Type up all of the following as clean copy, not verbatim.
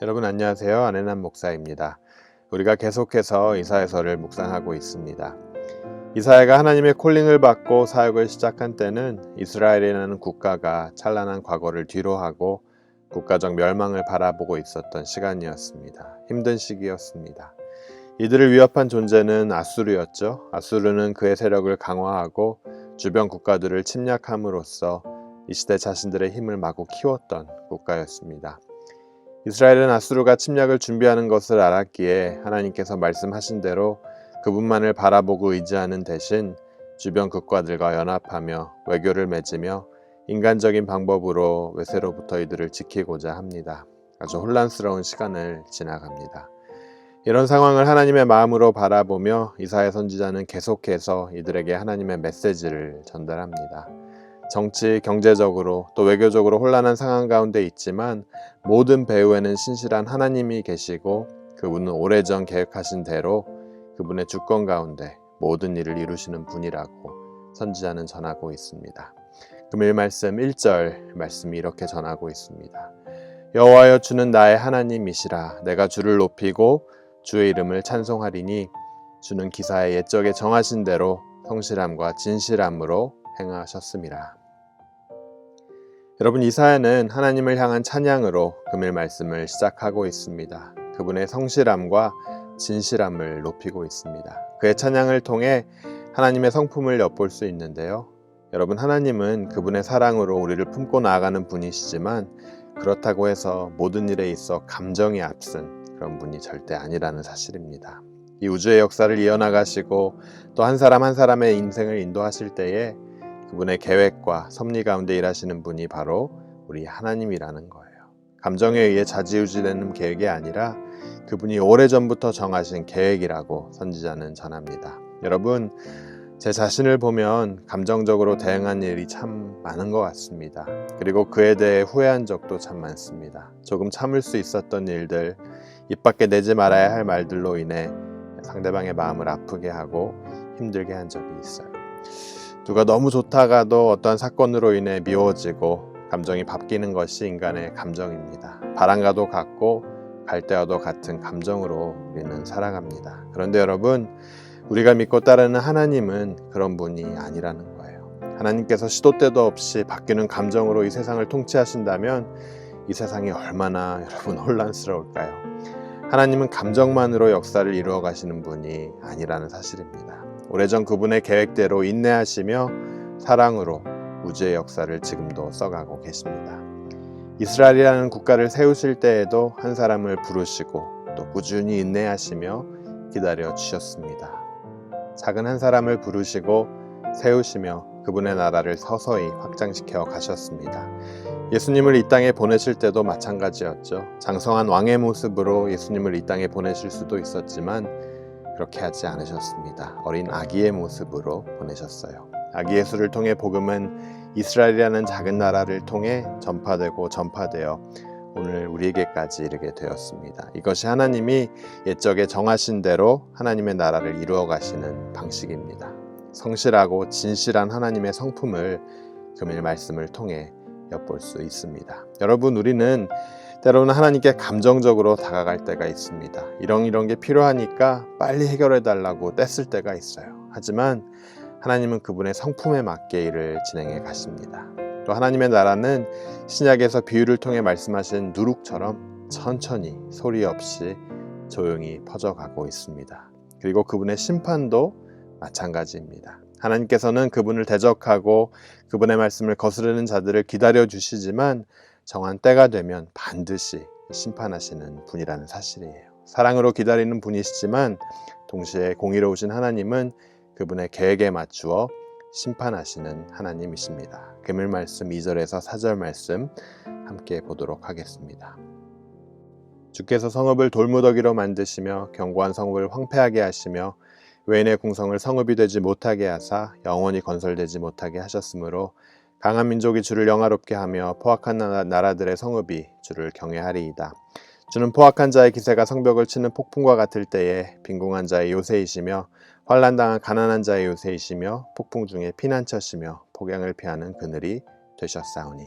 여러분 안녕하세요. 안혜남 목사입니다. 우리가 계속해서 이사야서를 묵상하고 있습니다. 이사야가 하나님의 콜링을 받고 사역을 시작한 때는 이스라엘이라는 국가가 찬란한 과거를 뒤로하고 국가적 멸망을 바라보고 있었던 시간이었습니다. 힘든 시기였습니다. 이들을 위협한 존재는 아수르였죠. 아수르는 그의 세력을 강화하고 주변 국가들을 침략함으로써 이 시대 자신들의 힘을 마구 키웠던 국가였습니다. 이스라엘은 아수르가 침략을 준비하는 것을 알았기에 하나님께서 말씀하신 대로 그분만을 바라보고 의지하는 대신 주변 국가들과 연합하며 외교를 맺으며 인간적인 방법으로 외세로부터 이들을 지키고자 합니다. 아주 혼란스러운 시간을 지나갑니다. 이런 상황을 하나님의 마음으로 바라보며 이사야 선지자는 계속해서 이들에게 하나님의 메시지를 전달합니다. 정치, 경제적으로 또 외교적으로 혼란한 상황 가운데 있지만 모든 배후에는 신실한 하나님이 계시고 그분은 오래전 계획하신 대로 그분의 주권 가운데 모든 일을 이루시는 분이라고 선지자는 전하고 있습니다. 금일 말씀 1절 말씀이 이렇게 전하고 있습니다. 여호와여 주는 나의 하나님이시라. 내가 주를 높이고 주의 이름을 찬송하리니 주는 기사의 옛적에 정하신 대로 성실함과 진실함으로 행하셨음이라. 여러분, 이사야는 하나님을 향한 찬양으로 금일 말씀을 시작하고 있습니다. 그분의 성실함과 진실함을 높이고 있습니다. 그의 찬양을 통해 하나님의 성품을 엿볼 수 있는데요. 여러분, 하나님은 그분의 사랑으로 우리를 품고 나아가는 분이시지만 그렇다고 해서 모든 일에 있어 감정이 앞선 그런 분이 절대 아니라는 사실입니다. 이 우주의 역사를 이어나가시고 또 한 사람 한 사람의 인생을 인도하실 때에 그분의 계획과 섭리 가운데 일하시는 분이 바로 우리 하나님이라는 거예요. 감정에 의해 좌지우지되는 계획이 아니라 그분이 오래전부터 정하신 계획이라고 선지자는 전합니다. 여러분, 제 자신을 보면 감정적으로 대응한 일이 참 많은 것 같습니다. 그리고 그에 대해 후회한 적도 참 많습니다. 조금 참을 수 있었던 일들, 입 밖에 내지 말아야 할 말들로 인해 상대방의 마음을 아프게 하고 힘들게 한 적이 있어요. 누가 너무 좋다가도 어떠한 사건으로 인해 미워지고 감정이 바뀌는 것이 인간의 감정입니다. 바람과도 같고 갈대와도 같은 감정으로 우리는 살아갑니다. 그런데 여러분, 우리가 믿고 따르는 하나님은 그런 분이 아니라는 거예요. 하나님께서 시도 때도 없이 바뀌는 감정으로 이 세상을 통치하신다면 이 세상이 얼마나 여러분 혼란스러울까요? 하나님은 감정만으로 역사를 이루어 가시는 분이 아니라는 사실입니다. 오래전 그분의 계획대로 인내하시며 사랑으로 우주의 역사를 지금도 써가고 계십니다. 이스라엘이라는 국가를 세우실 때에도 한 사람을 부르시고 또 꾸준히 인내하시며 기다려 주셨습니다. 작은 한 사람을 부르시고 세우시며 그분의 나라를 서서히 확장시켜 가셨습니다. 예수님을 이 땅에 보내실 때도 마찬가지였죠. 장성한 왕의 모습으로 예수님을 이 땅에 보내실 수도 있었지만 그렇게 하지 않으셨습니다. 어린 아기의 모습으로 보내셨어요. 아기 예수를 통해 복음은 이스라엘이라는 작은 나라를 통해 전파되어 오늘 우리에게까지 이르게 되었습니다. 이것이 하나님이 옛적에 정하신 대로 하나님의 나라를 이루어 가시는 방식입니다. 성실하고 진실한 하나님의 성품을 금일 말씀을 통해 엿볼 수 있습니다. 여러분, 우리는 때로는 하나님께 감정적으로 다가갈 때가 있습니다. 이런 게 필요하니까 빨리 해결해 달라고 떼쓸 때가 있어요. 하지만 하나님은 그분의 성품에 맞게 일을 진행해 가십니다. 또 하나님의 나라는 신약에서 비유를 통해 말씀하신 누룩처럼 천천히 소리 없이 조용히 퍼져가고 있습니다. 그리고 그분의 심판도 마찬가지입니다. 하나님께서는 그분을 대적하고 그분의 말씀을 거스르는 자들을 기다려 주시지만 정한 때가 되면 반드시 심판하시는 분이라는 사실이에요. 사랑으로 기다리는 분이시지만 동시에 공의로우신 하나님은 그분의 계획에 맞추어 심판하시는 하나님이십니다. 금일 말씀 2절에서 4절 말씀 함께 보도록 하겠습니다. 주께서 성읍을 돌무더기로 만드시며 견고한 성읍을 황폐하게 하시며 외인의 궁성을 성읍이 되지 못하게 하사 영원히 건설되지 못하게 하셨으므로 강한 민족이 주를 영화롭게 하며 포악한 나라들의 성읍이 주를 경외하리이다. 주는 포악한 자의 기세가 성벽을 치는 폭풍과 같을 때에 빈궁한 자의 요새이시며 환난당한 가난한 자의 요새이시며 폭풍 중에 피난처시며 폭양을 피하는 그늘이 되셨사오니.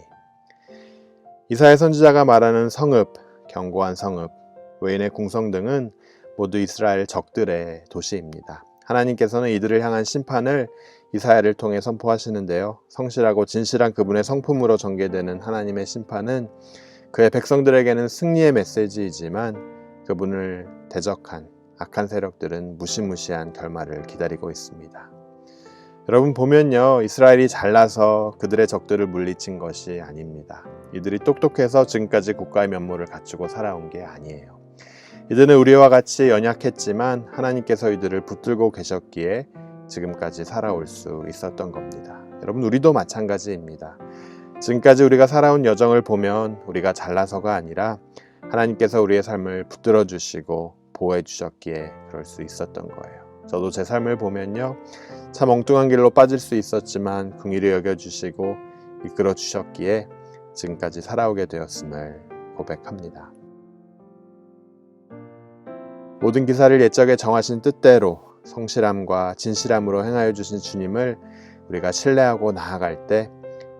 이사야 선지자가 말하는 성읍, 견고한 성읍, 외인의 궁성 등은 모두 이스라엘 적들의 도시입니다. 하나님께서는 이들을 향한 심판을 이사야를 통해 선포하시는데요. 성실하고 진실한 그분의 성품으로 전개되는 하나님의 심판은 그의 백성들에게는 승리의 메시지이지만 그분을 대적한 악한 세력들은 무시무시한 결말을 기다리고 있습니다. 여러분 보면요, 이스라엘이 잘나서 그들의 적들을 물리친 것이 아닙니다. 이들이 똑똑해서 지금까지 국가의 면모를 갖추고 살아온 게 아니에요. 이들은 우리와 같이 연약했지만 하나님께서 이들을 붙들고 계셨기에 지금까지 살아올 수 있었던 겁니다. 여러분, 우리도 마찬가지입니다. 지금까지 우리가 살아온 여정을 보면 우리가 잘나서가 아니라 하나님께서 우리의 삶을 붙들어 주시고 보호해 주셨기에 그럴 수 있었던 거예요. 저도 제 삶을 보면요, 참 엉뚱한 길로 빠질 수 있었지만 긍휼히 여겨주시고 이끌어 주셨기에 지금까지 살아오게 되었음을 고백합니다. 모든 기사를 옛적에 정하신 뜻대로 성실함과 진실함으로 행하여 주신 주님을 우리가 신뢰하고 나아갈 때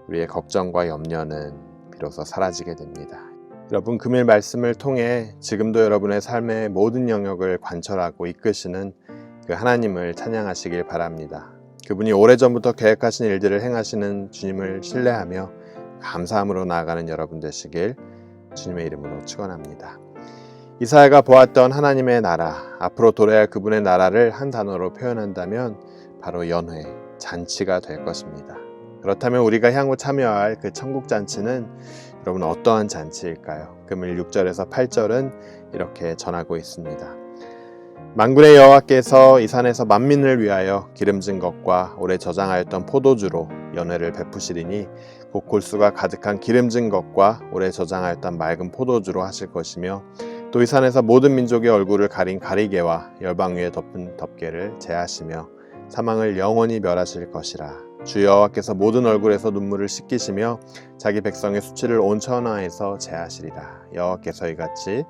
우리의 걱정과 염려는 비로소 사라지게 됩니다. 여러분, 금일 말씀을 통해 지금도 여러분의 삶의 모든 영역을 관철하고 이끄시는 그 하나님을 찬양하시길 바랍니다. 그분이 오래전부터 계획하신 일들을 행하시는 주님을 신뢰하며 감사함으로 나아가는 여러분 되시길 주님의 이름으로 축원합니다. 이사야가 보았던 하나님의 나라, 앞으로 도래할 할 그분의 나라를 한 단어로 표현한다면 바로 연회, 잔치가 될 것입니다. 그렇다면 우리가 향후 참여할 그 천국 잔치는 여러분 어떠한 잔치일까요? 금일 6절에서 8절은 이렇게 전하고 있습니다. 만군의 여호와께서 이 산에서 만민을 위하여 기름진 것과 오래 저장하였던 포도주로 연회를 베푸시리니 곧 골수가 가득한 기름진 것과 오래 저장하였던 맑은 포도주로 하실 것이며 또 이 산에서 모든 민족의 얼굴을 가린 가리개와 열방 위에 덮은 덮개를 제하시며 사망을 영원히 멸하실 것이라. 주 여호와께서 모든 얼굴에서 눈물을 씻기시며 자기 백성의 수치를 온 천하에서 제하시리라. 여호와께서 이같이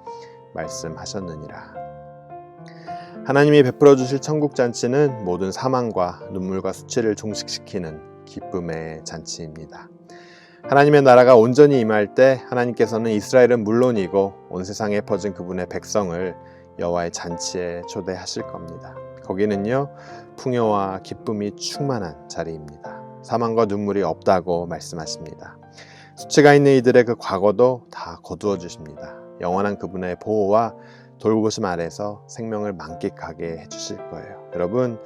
말씀하셨느니라. 하나님이 베풀어 주실 천국 잔치는 모든 사망과 눈물과 수치를 종식시키는 기쁨의 잔치입니다. 하나님의 나라가 온전히 임할 때 하나님께서는 이스라엘은 물론이고 온 세상에 퍼진 그분의 백성을 여호와의 잔치에 초대하실 겁니다. 거기는요, 풍요와 기쁨이 충만한 자리입니다. 사망과 눈물이 없다고 말씀하십니다. 수치가 있는 이들의 그 과거도 다 거두어 주십니다. 영원한 그분의 보호와 돌보심 아래서 생명을 만끽하게 해주실 거예요. 여러분,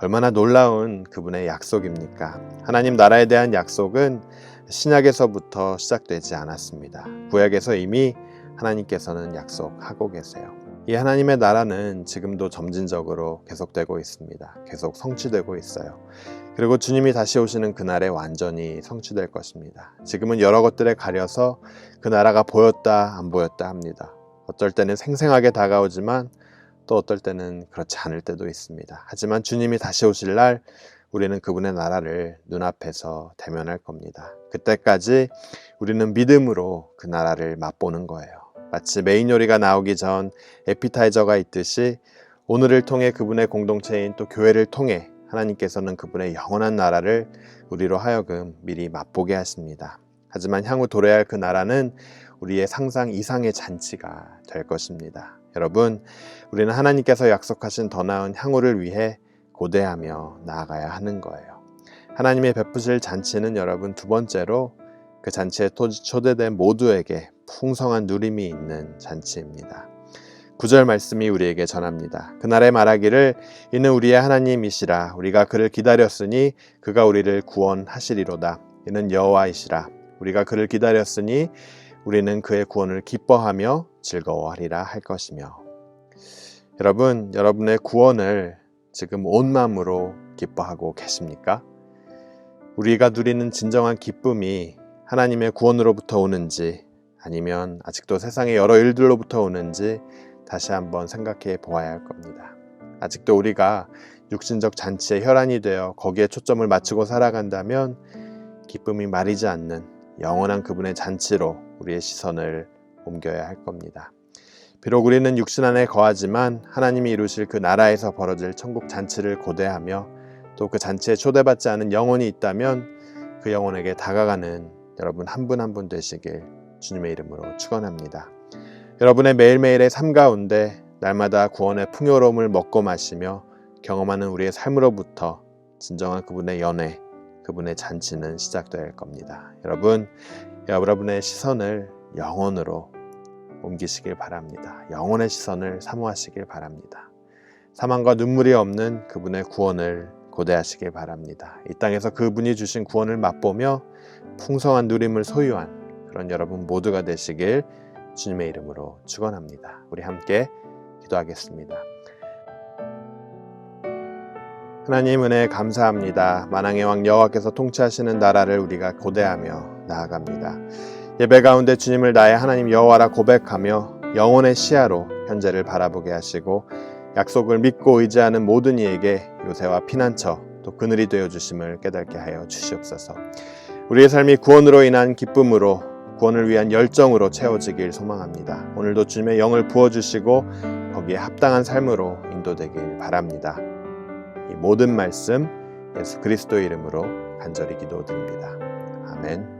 얼마나 놀라운 그분의 약속입니까? 하나님 나라에 대한 약속은 신약에서부터 시작되지 않았습니다. 구약에서 이미 하나님께서는 약속하고 계세요. 이 하나님의 나라는 지금도 점진적으로 계속되고 있습니다. 계속 성취되고 있어요. 그리고 주님이 다시 오시는 그날에 완전히 성취될 것입니다. 지금은 여러 것들에 가려서 그 나라가 보였다 안 보였다 합니다. 어떨 때는 생생하게 다가오지만 또 어떨 때는 그렇지 않을 때도 있습니다. 하지만 주님이 다시 오실 날 우리는 그분의 나라를 눈앞에서 대면할 겁니다. 그때까지 우리는 믿음으로 그 나라를 맛보는 거예요. 마치 메인 요리가 나오기 전 에피타이저가 있듯이 오늘을 통해 그분의 공동체인 또 교회를 통해 하나님께서는 그분의 영원한 나라를 우리로 하여금 미리 맛보게 하십니다. 하지만 향후 도래할 그 나라는 우리의 상상 이상의 잔치가 될 것입니다. 여러분, 우리는 하나님께서 약속하신 더 나은 향후를 위해 고대하며 나아가야 하는 거예요. 하나님의 베푸실 잔치는 여러분 두 번째로 그 잔치에 초대된 모두에게 풍성한 누림이 있는 잔치입니다. 9절 말씀이 우리에게 전합니다. 그날에 말하기를 이는 우리의 하나님이시라. 우리가 그를 기다렸으니 그가 우리를 구원하시리로다. 이는 여호와이시라. 우리가 그를 기다렸으니 우리는 그의 구원을 기뻐하며 즐거워하리라 할 것이며. 여러분, 여러분의 구원을 지금 온 마음으로 기뻐하고 계십니까? 우리가 누리는 진정한 기쁨이 하나님의 구원으로부터 오는지 아니면 아직도 세상의 여러 일들로부터 오는지 다시 한번 생각해 보아야 할 겁니다. 아직도 우리가 육신적 잔치의 혈안이 되어 거기에 초점을 맞추고 살아간다면 기쁨이 마르지 않는 영원한 그분의 잔치로 우리의 시선을 옮겨야 할 겁니다. 비록 우리는 육신 안에 거하지만 하나님이 이루실 그 나라에서 벌어질 천국 잔치를 고대하며 또 그 잔치에 초대받지 않은 영혼이 있다면 그 영혼에게 다가가는 여러분 한 분 한 분 되시길 주님의 이름으로 축원합니다. 여러분의 매일매일의 삶 가운데 날마다 구원의 풍요로움을 먹고 마시며 경험하는 우리의 삶으로부터 진정한 그분의 연회, 그분의 잔치는 시작될 겁니다. 여러분의 시선을 영혼으로 옮기시길 바랍니다. 영혼의 시선을 사모하시길 바랍니다. 사망과 눈물이 없는 그분의 구원을 고대하시길 바랍니다. 이 땅에서 그분이 주신 구원을 맛보며 풍성한 누림을 소유한 그런 여러분 모두가 되시길 주님의 이름으로 축원합니다. 우리 함께 기도하겠습니다. 하나님 은혜 감사합니다. 만왕의 왕 여호와께서 통치하시는 나라를 우리가 고대하며 나아갑니다. 예배 가운데 주님을 나의 하나님 여호와라 고백하며 영혼의 시야로 현재를 바라보게 하시고 약속을 믿고 의지하는 모든 이에게 요새와 피난처 또 그늘이 되어 주심을 깨닫게 하여 주시옵소서. 우리의 삶이 구원으로 인한 기쁨으로 구원을 위한 열정으로 채워지길 소망합니다. 오늘도 주님의 영을 부어주시고 거기에 합당한 삶으로 인도되길 바랍니다. 이 모든 말씀 예수 그리스도의 이름으로 간절히 기도드립니다. 아멘.